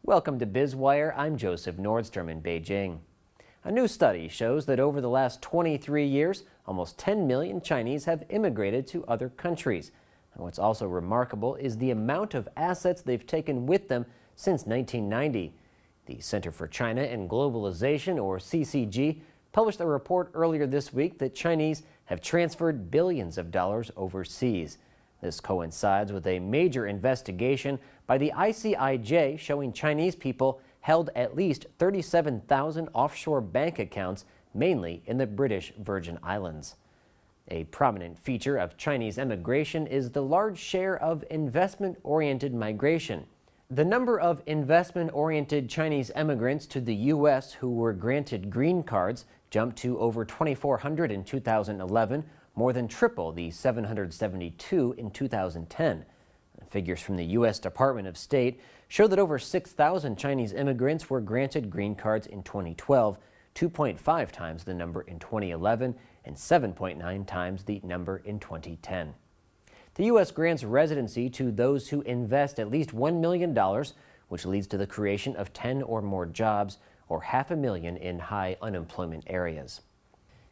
Welcome to Biz Wire. I'm Joseph Nordstrom in Beijing. A new study shows that over the last 23 years, almost 10 million Chinese have immigrated to other countries. And what's also remarkable is the amount of assets they've taken with them since 1990. The Center for China and Globalization, or CCG, published a report earlier this week that Chinese have transferred billions of dollars overseas. This coincides with a major investigation by the ICIJ showing Chinese people held at least 37,000 offshore bank accounts, mainly in the British Virgin Islands. A prominent feature of Chinese emigration is the large share of investment-oriented migration. The number of investment-oriented Chinese immigrants to the U.S. who were granted green cards jumped to over 2,400 in 2011, more than triple the 772 in 2010. Figures from the U.S. Department of State show that over 6,000 Chinese immigrants were granted green cards in 2012, 2.5 times the number in 2011 and 7.9 times the number in 2010. The U.S. grants residency to those who invest at least $1 million, which leads to the creation of 10 or more jobs, or 500,000 in high unemployment areas.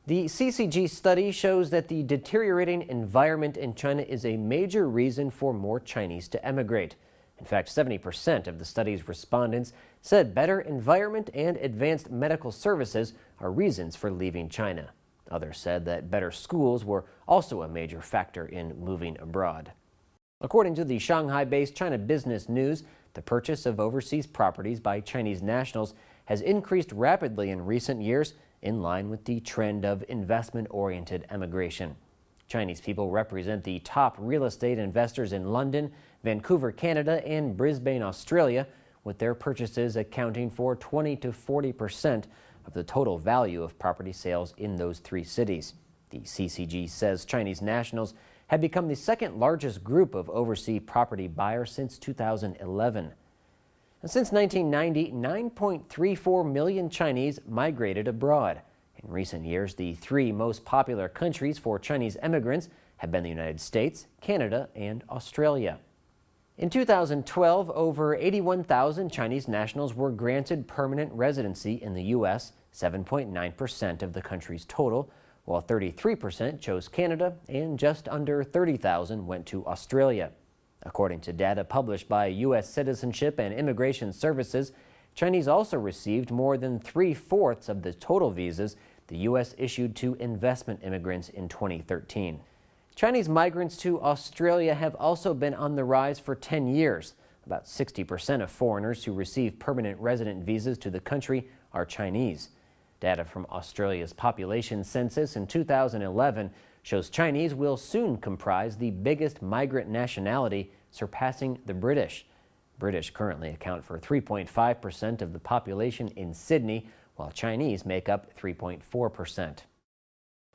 The CCG study shows that the deteriorating environment in China is a major reason for more Chinese to emigrate. In fact, 70% of the study's respondents said better environment and advanced medical services are reasons for leaving China. Others said that better schools were also a major factor in moving abroad. According to the Shanghai-based China Business News, the purchase of overseas properties by Chinese nationals has increased rapidly in recent years, in line with the trend of investment-oriented emigration. Chinese people represent the top real estate investors in London, Vancouver, Canada, and Brisbane, Australia, with their purchases accounting for 20 to 40% of the total value of property sales in those three cities. The CCG says Chinese nationals have become the second largest group of overseas property buyers since 2011. And since 1990, 9.34 million Chinese migrated abroad. In recent years, the three most popular countries for Chinese immigrants have been the United States, Canada, and Australia. In 2012, over 81,000 Chinese nationals were granted permanent residency in the U.S., 7.9% of the country's total, while 33% chose Canada and just under 30,000 went to Australia. According to data published by U.S. Citizenship and Immigration Services, Chinese also received more than 3/4 of the total visas the U.S. issued to investment immigrants in 2013. Chinese migrants to Australia have also been on the rise for 10 years. About 60% of foreigners who receive permanent resident visas to the country are Chinese. Data from Australia's population census in 2011 shows Chinese will soon comprise the biggest migrant nationality, surpassing the British. British currently account for 3.5% of the population in Sydney, while Chinese make up 3.4%.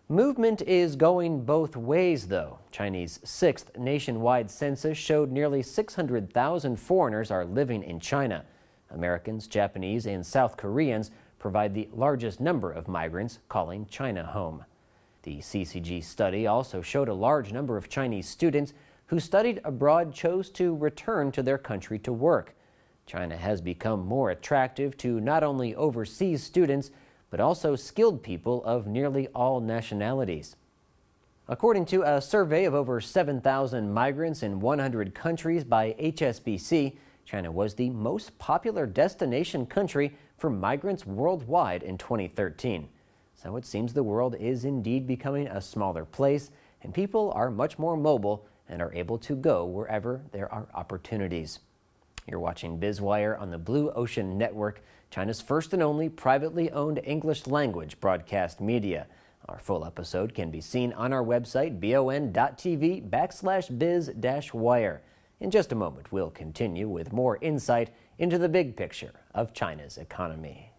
Movement is going both ways, though. Chinese sixth nationwide census showed nearly 600,000 foreigners are living in China. Americans, Japanese, and South Koreans provide the largest number of migrants calling China home. The CCG study also showed a large number of Chinese students who studied abroad chose to return to their country to work. China has become more attractive to not only overseas students, but also skilled people of nearly all nationalities. According to a survey of over 7,000 migrants in 100 countries by HSBC, China was the most popular destination country for migrants worldwide in 2013. So it seems the world is indeed becoming a smaller place, and people are much more mobile and are able to go wherever there are opportunities. You're watching Biz Wire on the Blue Ocean Network, China's first and only privately owned English language broadcast media. Our full episode can be seen on our website, BON.TV/biz-wire. In just a moment, we'll continue with more insight into the big picture of China's economy.